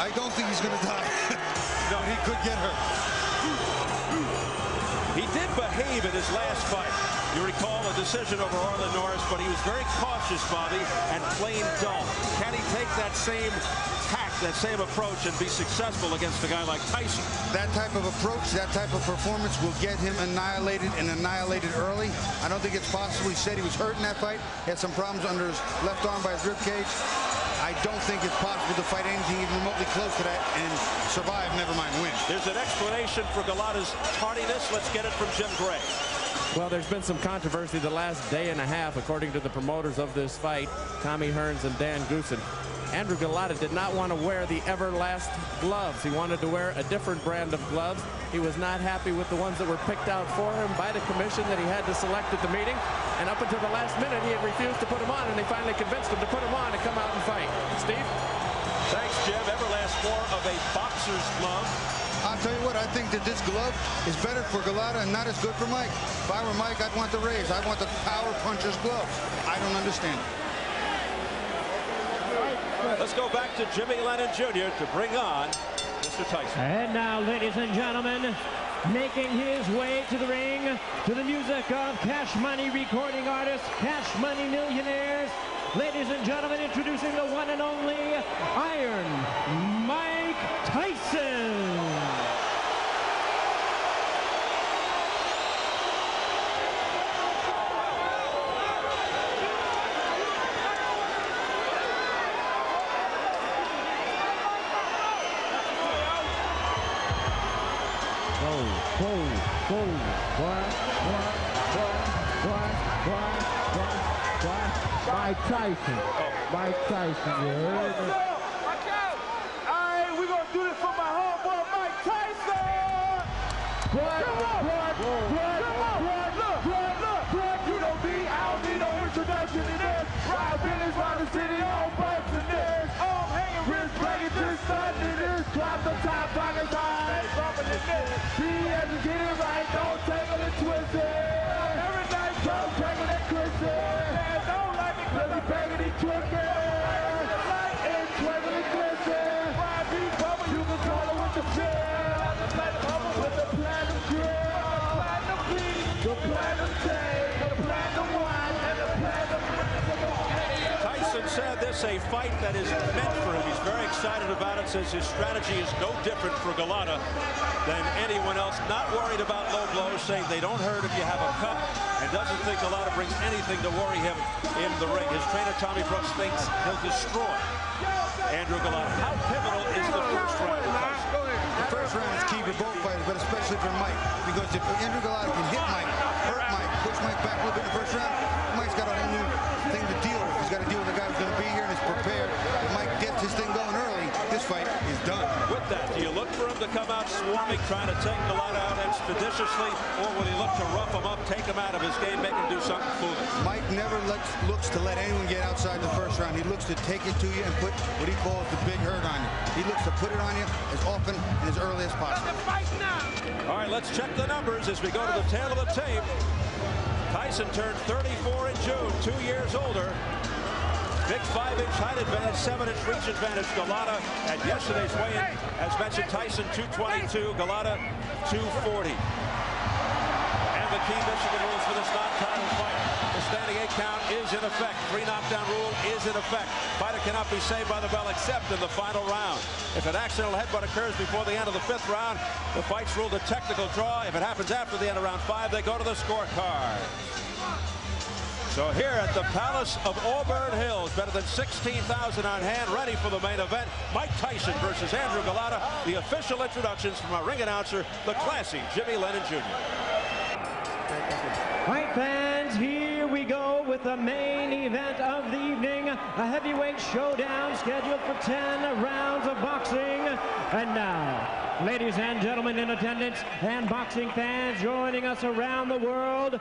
I don't think he's going to die. No, he could get hurt. He did behave in his last fight. You recall a decision over Arlen Norris, but he was very cautious, Bobby, and plain dull. Can he take that same tact, that same approach, and be successful against a guy like Tyson? That type of approach, that type of performance will get him annihilated and annihilated early. I don't think it's possible. He said he was hurt in that fight. He had some problems under his left arm by his rib cage. I don't think it's possible to fight anything even remotely close to that and survive, never mind win. There's an explanation for Golota's tardiness. Let's get it from Jim Gray. Well, there's been some controversy the last day and a half, according to the promoters of this fight, Tommy Hearns and Dan Goossen. Andrew Golota did not want to wear the Everlast gloves. He wanted to wear a different brand of gloves. He was not happy with the ones that were picked out for him by the commission that he had to select at the meeting. And up until the last minute, he had refused to put them on, and they finally convinced him to put them on and come out and fight. Steve? Thanks, Jim. Everlast more of a boxer's glove. I'll tell you what, I think that this glove is better for Golota and not as good for Mike. If I were Mike, I'd want the Rays. I'd want the power puncher's glove. I don't understand it. Let's go back to Jimmy Lennon Jr. to bring on Mr. Tyson. And now, ladies and gentlemen, making his way to the ring to the music of Cash Money recording artists, Cash Money Millionaires. Ladies and gentlemen, introducing the one and only Iron Mike Tyson. Mike Tyson. Mike Tyson, you heard me? Alright, we're gonna do this for my homeboy Mike Tyson! Look, you know me, I don't need no introduction to this. Ride business around the city, all bumps in this. I'm hanging wrist, breaking this, sun to this. Drop the top, pockets high, bumping in this. Be as you get it right, don't tangle and twist it. Every night, don't tangle and twist it. Don't like me, cause I'm banging and twisting. And twinkle and twisting. Ride beat bubble, you can call it with the pill. With the platinum grill. Platinum beat, the platinum tape, the platinum wine, and the platinum. Tyson said this a fight that is meant for him. He's very excited about it, says his strategy is no different for Golota than anyone else. Not worried about low blows, saying they don't hurt if you have a cup, and doesn't think Golota brings anything to worry him in the ring. His trainer, Tommy Brooks, thinks he'll destroy Andrew Golota. How pivotal is the first round? The first round is key for both fighters, but especially for Mike, because if Andrew Golota can hit Mike, hurt Mike, push Mike back a little bit in the first round, Mike's got a whole new thing to deal with. He's got to deal with a guy who's going to be here and is prepared. If Mike gets his thing going early, this fight is done. With that, do you look for him to come out swarming, trying to take Golota out expeditiously, or will he look to rough him up, take him out of his game, make him do something foolish? Mike never looks to let anyone get outside the first round. He looks to take it to you and put what he calls the big hurt on you. He looks to put it on you as often and as early as possible. All right, let's check the numbers as we go to the tail of the tape. Tyson turned 34 in June, 2 years older. Big 5-inch height advantage, 7-inch reach advantage. Golota at yesterday's weigh-in, as mentioned, Tyson 222, Golota 240. And the key Michigan rules for this non-title fight. The standing 8 count is in effect. 3 knockdown rule is in effect. Fighter cannot be saved by the bell except in the final round. If an accidental headbutt occurs before the end of the 5th round, the fight's ruled a technical draw. If it happens after the end of round 5, they go to the scorecard. So here at the Palace of Auburn Hills, better than 16,000 on hand, ready for the main event. Mike Tyson versus Andrew Golota. The official introductions from our ring announcer, the classy Jimmy Lennon Jr. Fight fans, here we go with the main event of the evening. A heavyweight showdown scheduled for 10 rounds of boxing. And now, ladies and gentlemen in attendance and boxing fans joining us around the world,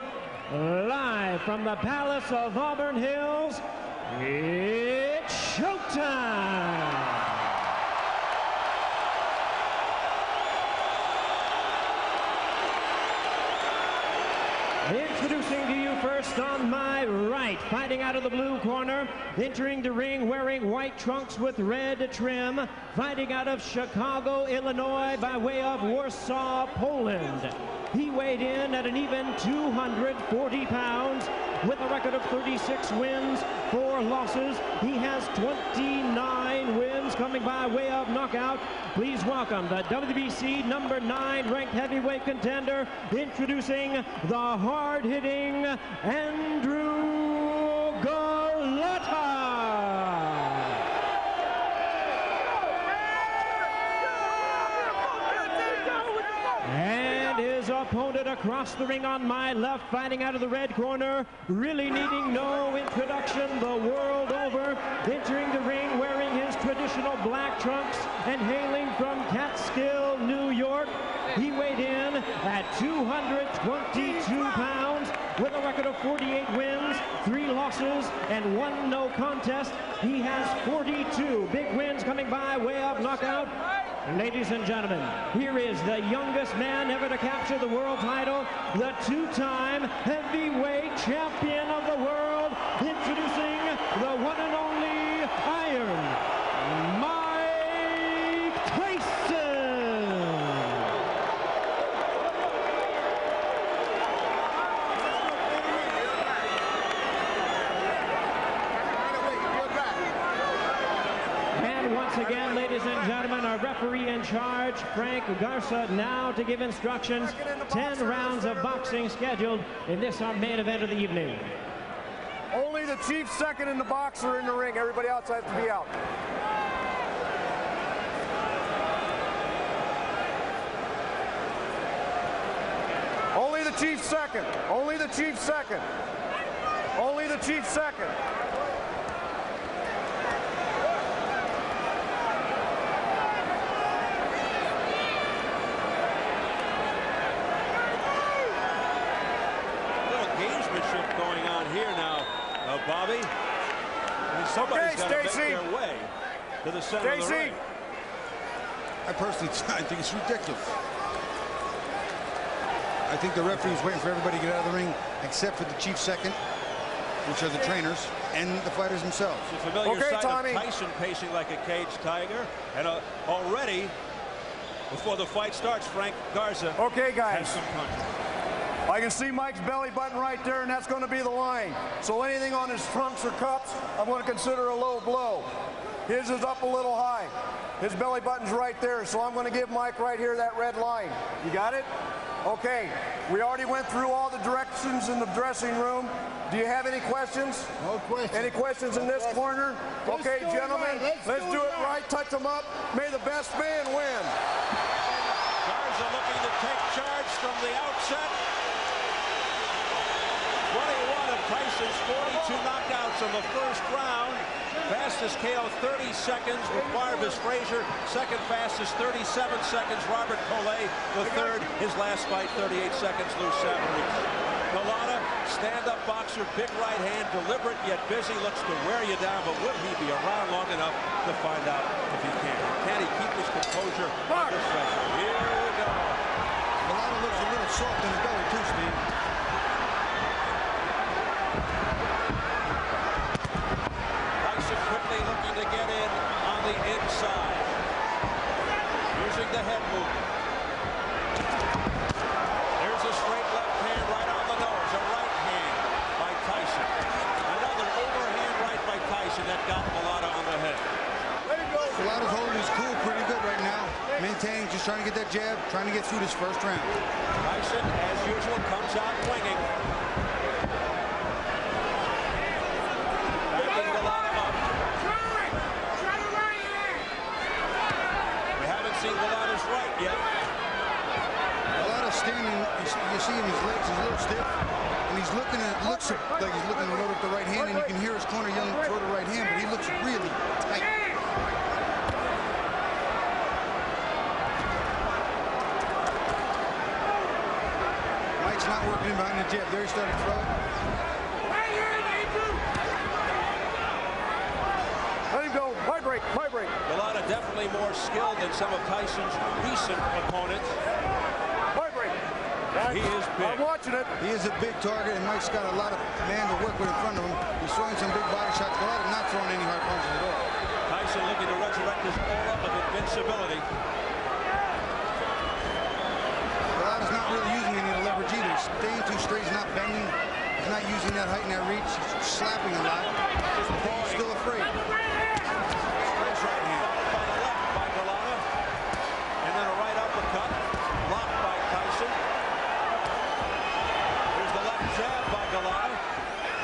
live from the Palace of Auburn Hills, it's showtime! Introducing to you first on my right, fighting out of the blue corner, entering the ring wearing white trunks with red trim, fighting out of Chicago, Illinois by way of Warsaw, Poland. He weighed in at an even 240 pounds with a record of 36 wins, 4 losses. He has 29 wins coming by way of knockout. Please welcome the WBC number 9 ranked heavyweight contender, introducing the hard-hitting Andrew Golota. And his opponent across the ring on my left, fighting out of the red corner, really needing no introduction the world over, entering the ring wearing his traditional black trunks and hailing from Catskill, New York. He weighed in at 222 pounds with a record of 48 wins, 3 losses, and 1 no contest. He has 42 big wins coming by way of knockout. Ladies and gentlemen, here is the youngest man ever to capture the world title, the 2-time heavyweight champion of the world, introducing the one and only Iron Mike Tyson. And once again, ladies and gentlemen, our referee in charge, Frank Garza, now to give instructions. 10 rounds of boxing scheduled in this our main event of the evening. Only the chief second and the boxer in the ring. Everybody else has to be out. Only the chief second. Only the chief second. Only the chief second. Going on here now, Bobby. I mean, somebody's got to make their way to the center of the ring. I personally think it's ridiculous. I think the referee's waiting for everybody to get out of the ring, except for the chief second, which are the trainers, and the fighters themselves. It's a familiar sight of Tyson pacing like a caged tiger, and already, before the fight starts, Frank Garza has some punch. I can see Mike's belly button right there, and that's going to be the line. So anything on his trunks or cups, I'm going to consider a low blow. His is up a little high. His belly button's right there, so I'm going to give Mike right here that red line. You got it? Okay. We already went through all the directions in the dressing room. Do you have any questions? No questions. Any questions in this corner? Okay, gentlemen, let's do it right. Touch them up. May the best man win. Garza looking to take charge from the outset. 21 of Tyson's 42 knockouts in the first round. Fastest KO 30 seconds with Marvis Frazier. Second fastest 37 seconds Robert Collet. The third, his last fight, 38 seconds, Lou Savarese. Golota, stand-up boxer, big right hand, deliberate yet busy, looks to wear you down, but will he be around long enough to find out if he can? Can he keep his composure under pressure? Here we go. Golota looks a little soft in the belly too, Steve. Quickly looking to get in on the inside. Using the head movement. There's a straight left hand right on the nose. A right hand by Tyson. Another overhand right by Tyson that got Golota on the head. Golota's holding his cool pretty good right now. Maintaining, just trying to get that jab, trying to get through this first round. Tyson, as usual, comes out winging. Backing Golota up. Golota's right yet. Golota's standing, you see him, his legs is a little stiff, and he's looking at, looks like he's looking to load up the right hand, and you can hear his corner yelling for the right hand, but he looks really tight. Mike's not working in behind the jab. There he started throwing. Let him go. Vibrate, vibrate. Golota definitely more skilled than some of Tyson's recent opponents. Vibrate. He is big. I'm watching it. He is a big target, and Mike's got a lot of man to work with in front of him. He's throwing some big body shots. Golota not throwing any hard punches at all. Tyson looking to resurrect his aura of invincibility. Golota's not really using any of the leverage either. He's staying too straight. He's not bending. He's not using that height and that reach. He's slapping a lot. He's still afraid. Nice right hand by the left by Golota. And then a right uppercut. Blocked by Tyson. Here's the left jab by Golota.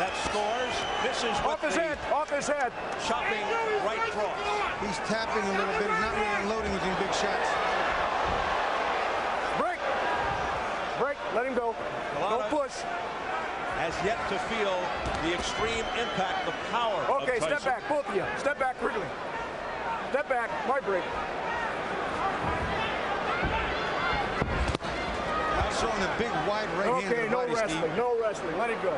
That scores. Misses with Off his head. Off his head. chopping right cross. He's tapping a little bit. He's not really unloading with these big shots. Break. Break. Let him go. Golota Don't push. has yet to feel the extreme impact, the power Okay, of Tyson. step back, both of you. Step back quickly. Step back. My break. Now throwing a big wide right hand to Okay, the no body, wrestling. Steve. No wrestling. Let it go.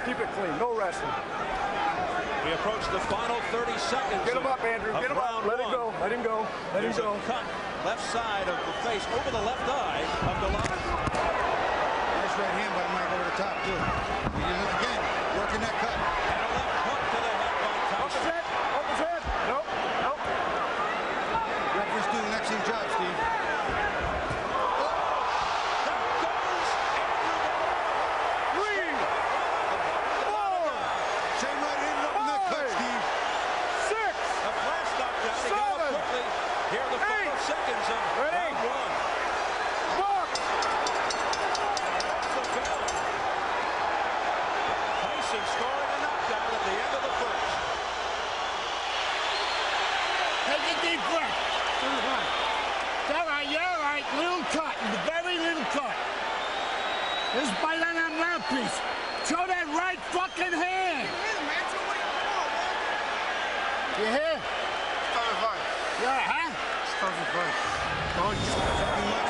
Keep it clean. No wrestling. We approach the final 30 seconds. Get him up, Andrew. of Get him up. round Let him one. go. Let him go. Let him There's go. a cut left side of the face over the left eye of Golota. Nice right hand by Mike over the top, too. He did it again, working that cut. And a left hook to the head by Up his Tyson. head. Up his head. Nope. Nope. Referee's doing an excellent job, Steve. Three. Four. Same right hand up in that cut, Steve. Six. A flash knockdown. He got up quickly. Here are the final seconds of round one. Fuck. That's the bell. Tyson scoring a knockdown at the end of the first. Take a deep breath. All right, you're all right. Little cut, very little cut. This is by that mouthpiece. Show that right fucking hand. You hear? Yeah, huh? Mike's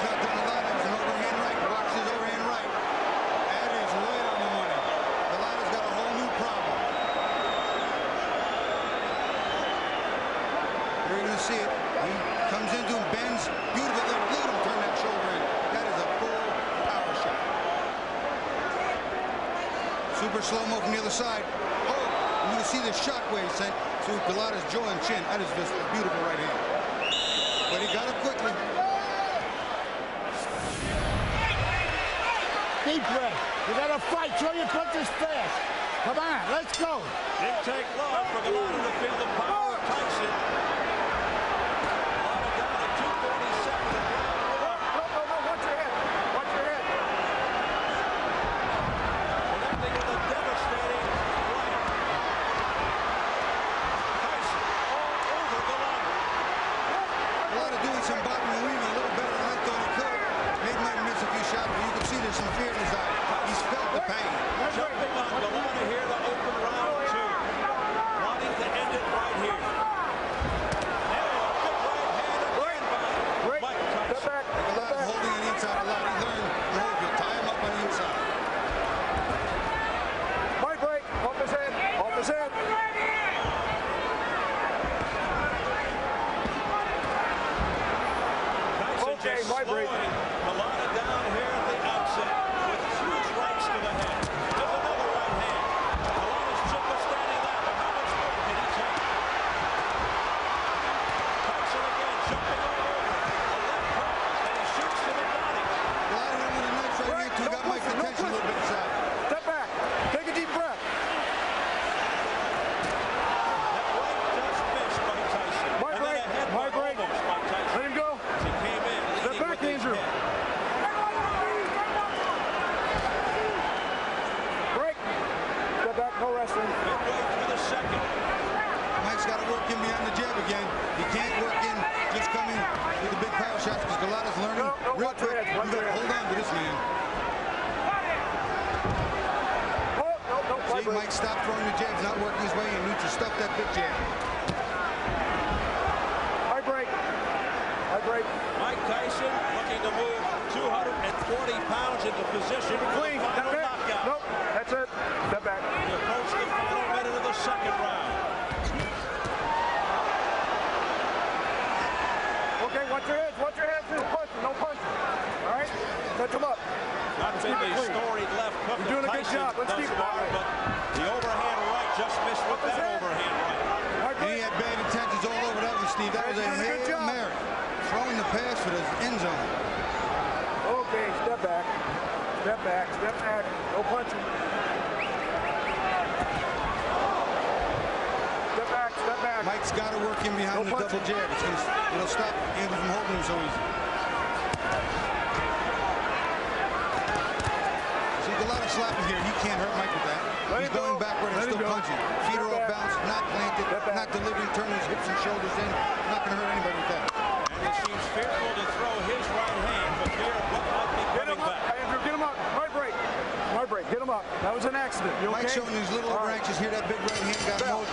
not done a lot. That was an overhand right. Watch his overhand right. That is right on the money. Golota's got a whole new problem. You're going to see it. He comes into him, bends. Beautiful. Look at him turn that shoulder in. That is a full power shot. Super slow-mo from the other side. Oh, and you can see the shockwave sent to Golota's jaw and chin. That is just a beautiful right hand. But he got it quickly. Deep breath. You gotta fight. Throw your punches fast. Come on, let's go. Didn't take long for Golota to feel the power of Tyson. Golota down at 247 in round one. No. Watch your head. Watch your head. Connecting with a devastating right. Tyson all over Golota. Golota doing some bobbing and weaving a little better than I thought he could. Maybe might miss a few shots, but you can see there's some fear in his eye. He's felt the pain. Jumping on Golota here to open round two. Wanting to end it right here. And a good right hand again by Break. Mike Step Tyson. back. Golota holding on the inside a lot. He learned the hold. You tie him up on the inside. My break. Off his head. Off his head. Tyson Okay, just my break. slowing Golota down here at the outset with huge rights to the head. There's another right hand. Golota's chin withstanding that, but how much more can he take? Tyson again jumping all over. A left hook, and he shoots to the body. Golota hit him with a nice right hand, too. Got Mike's attention a little bit inside. Step back. Take a deep breath. That right just missed by Tyson. My And then break. a headbutt My break. almost by Tyson. Let him go. As he came in, Step leading back, with his Andrew. head. Break. Step back. No wrestling. Midway through the second. Mike's got to work in behind the jab again. He can't work in just coming with the big power shots because Golota's learning No, real watch your quick. head, You watch got your to head. hold on to this man. Oh, no. My See, break. Mike stopped throwing the jabs, not working his way, and needs to stuff that big jab. My break. My break. Mike Tyson looking to move 240 pounds into position for the Clean. Step final back. knockout. Nope. That's it. Step back. We approach the final minute of the second round. Okay, watch your heads. Watch your heads. No punching. No punching. All right? Touch him up. Not been the storied left hook. You're doing a good job. Let's keep it that way. But the overhand right just missed with that overhand right. And he had bad intentions all over that one, Steve. That was a Hail Mary. Throwing the pass for the end zone. Okay, step back. Step back. Step back. No punching. Step back. Step back. Mike's got to work in behind the double jab. It'll stop Andrew from holding him so easy. See, Golota slapping here. He can't hurt Mike with that. He's going backward and still punching. Feet are off balance, not planted, not delivering, turning his hips and shoulders in. Not going to hurt anybody with that. And he seems fearful to throw his right hand, but here what might be coming back. Andrew, get him up. Right break. Right break. Get him up. That was an accident. You okay? Mike's showing these little overreactions here. That big right hand got him all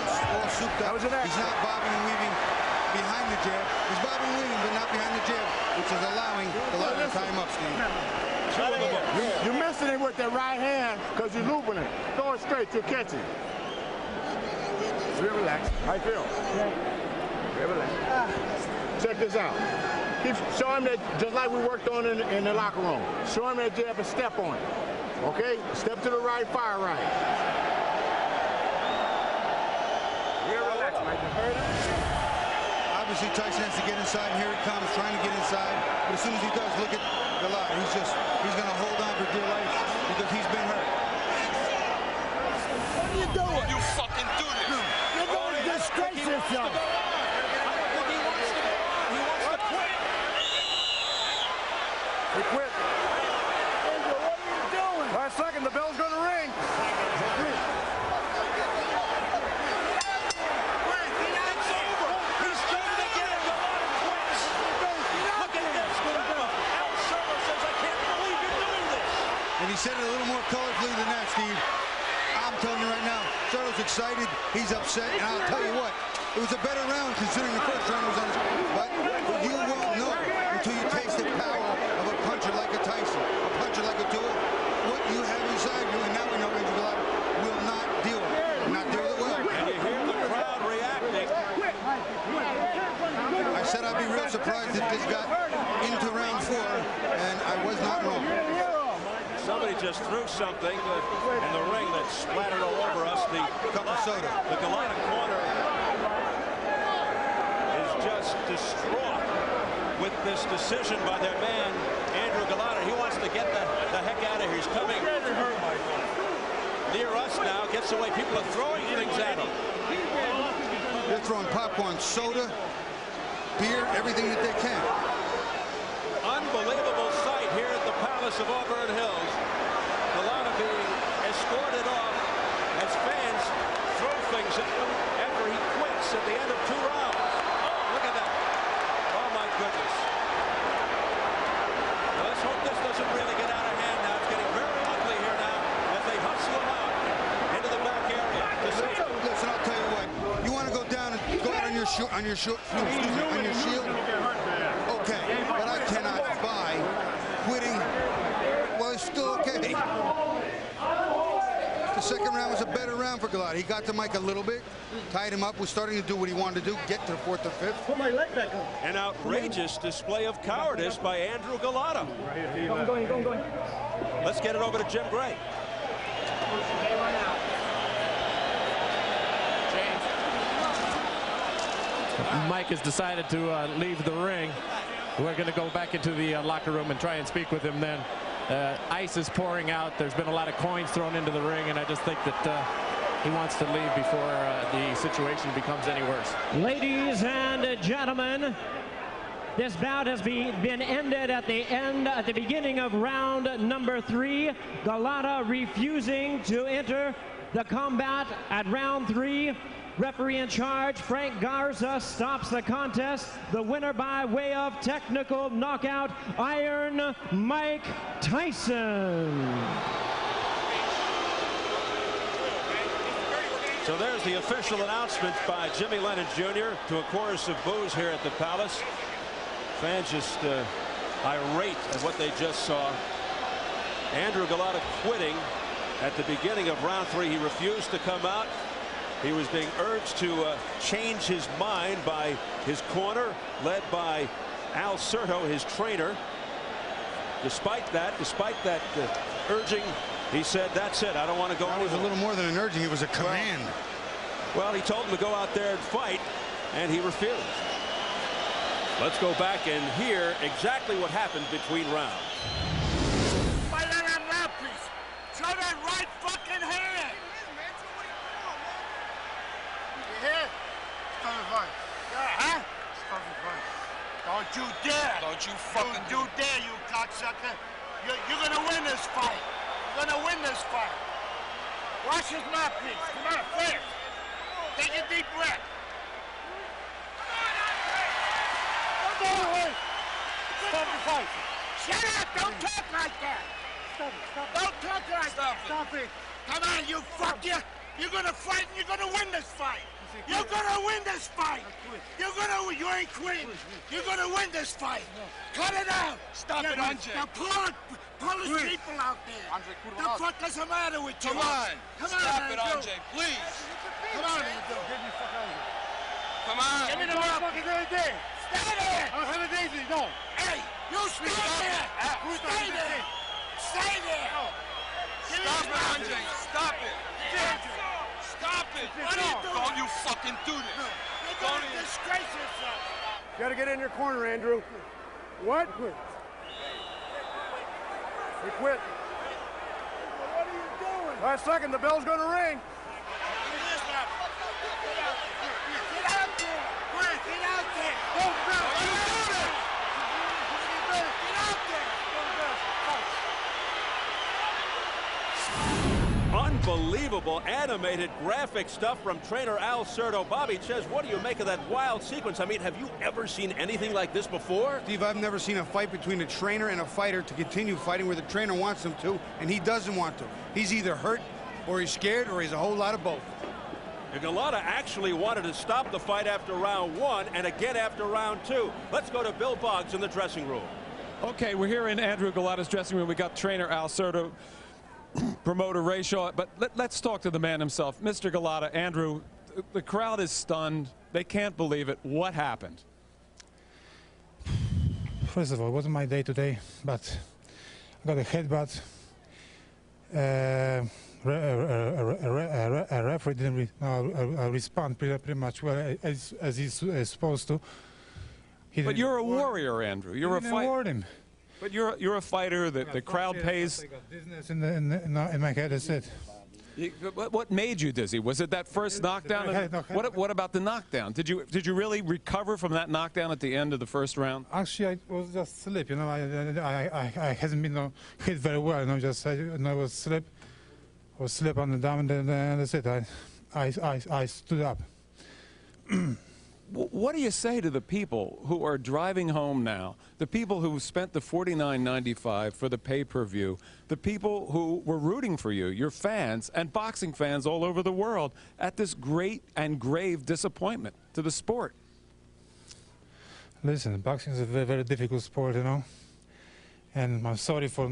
souped up. He's not bobbing and weaving behind the jab. He's bobbing and weaving, but not behind the jab, which is allowing Golota to tie him up, Steve. You're missing it with that right hand because you're looping it. Throw it straight. You're catching. Real relax. How you feel? Real relax. Check this out. Show him that just like we worked on in the locker room. Show him that jab and step on it. Okay? Step to the right, fire right. Real relax, Mike. Obviously, Tyson has to get inside, and here he comes, trying to get inside. But as soon as he does, look at Golota. He's going to hold on for dear life because he's been hurt. What are you doing? You fucking do this. You're going to disgrace yourself. He quit. Andrew, what are you doing? Last second, the bell's going to ring. And he said it a little more colorfully than that, Steve. I'm telling you right now, Soto's excited, he's upset, and I'll tell you what, it was a better round considering the first round was on his... But you won't know until you taste the power of a puncher like a Tyson, a puncher like a Tua, what you have inside you, and now we know Andrew Golota will not deal with it. Will not deal with it well. And you hear the crowd reacting. I said I'd be real surprised if this got into round 4, and I was not wrong. Somebody just threw something in the ring that splattered all over us. The cup of soda. The Golota corner is just distraught with this decision by their man, Andrew Golota. He wants to get the heck out of here. He's coming near us now. Gets away. People are throwing things at him. They're throwing popcorn, soda, beer, everything that they can. Unbelievable sight here at the Palace of Auburn Hills. Golota being escorted off as fans throw things at him after he quits at the end of 2 rounds. Oh, look at that. Oh, my goodness. Well, let's hope this doesn't really get out of hand now. It's getting very ugly here now as they hustle him out into the back area. Listen, I'll tell you what. You want to go down and go out on your shield? Okay, but I cannot buy quitting. Well, it's still okay. The second round was a better round for Golota. He got to Mike a little bit, tied him up, was starting to do what he wanted to do, get to the 4th or 5th. Put my leg back on. An outrageous display of cowardice by Andrew Golota. Going. Let's get it over to Jim Gray. Mike has decided to leave the ring. We're going to go back into the locker room and try and speak with him then. Ice is pouring out. There's been a lot of coins thrown into the ring, and I just think that he wants to leave before the situation becomes any worse. Ladies and gentlemen, this bout has been ended at the beginning of round number 3. Golota refusing to enter the combat at round 3. Referee in charge, Frank Garza, stops the contest. The winner by way of technical knockout, Iron Mike Tyson. So there's the official announcement by Jimmy Lennon Jr. to a chorus of boos here at the Palace. Fans just irate at what they just saw. Andrew Golota quitting at the beginning of round 3. He refused to come out. He was being urged to change his mind by his corner, led by Al Certo, his trainer. despite that urging, he said, "That's it. I don't want to go." That was a little more than an urging. It was a command. Well, he told him to go out there and fight, and he refused. Let's go back and hear exactly what happened between rounds. Fight on that mouthpiece. Show that right fucking hand. You hear? Stop the fight. Yeah, huh? Stop the fight. Don't you dare. Don't you fucking dare, you cocksucker. You're gonna win this fight. You're gonna win this fight. Wash his mouthpiece. Come on, fast. Take a deep breath. Stop the fight. Shut up! Don't talk like that. Stop it. Stop it. Don't talk like that. Stop it. Come on, you fuck you. You're gonna fight and you're gonna win this fight. You're gonna win this fight. You ain't quitting. You're gonna win this fight. Cut it out. Stop it, Andre. Now pull his people out there. Andre, the fuck is the matter with you? Come on. Stop it, Andre, please. Come on, Andrew. Get me fuck out of here. Come on. Give me the motherfucking right there. Stay there. I don't have a daisy. No. Hey, you stay there. Stay there. Stay there. Stop it, Andre. Stop it. Stop it. What are you doing? Don't you fucking do this. You're going to disgrace yourself. You got to get in your corner, Andrew. What? You quit. What are you doing? Last second, the bell's going to ring. Get out there. Get out there. Don't go. You do it. Get out there. Unbelievable animated graphic stuff from trainer Al Certo. Bobby Ches, what do you make of that wild sequence? I mean, have you ever seen anything like this before? Steve, I've never seen a fight between a trainer and a fighter to continue fighting where the trainer wants him to, and he doesn't want to. He's either hurt, or he's scared, or he's a whole lot of both. Golota actually wanted to stop the fight after round 1 and again after round 2. Let's go to Bill Boggs in the dressing room. Okay, we're here in Andrew Golota's dressing room. We got trainer Al Certo, promoter Ray Shaw, but let's talk to the man himself. Mr. Golota, Andrew, the crowd is stunned. They can't believe it. What happened? First of all, it wasn't my day today, but I got a headbutt. A referee didn't respond pretty much well as he's supposed to. But you're a warrior, Andrew. You're a fighter. But you're a fighter that the crowd pays. I got dizziness in my head. That's it. What made you dizzy? Was it that first knockdown? What about the knockdown? Did you really recover from that knockdown at the end of the first round? Actually, I was just sleep. You know, I hasn't been hit very well. You know, I was sleep on the down, and that's it. I stood up. What do you say to the people who are driving home now, the people who spent the $49.95 for the pay-per-view, the people who were rooting for you, your fans and boxing fans all over the world, at this great and grave disappointment to the sport? Listen, boxing is a very, very difficult sport, you know, and I'm sorry for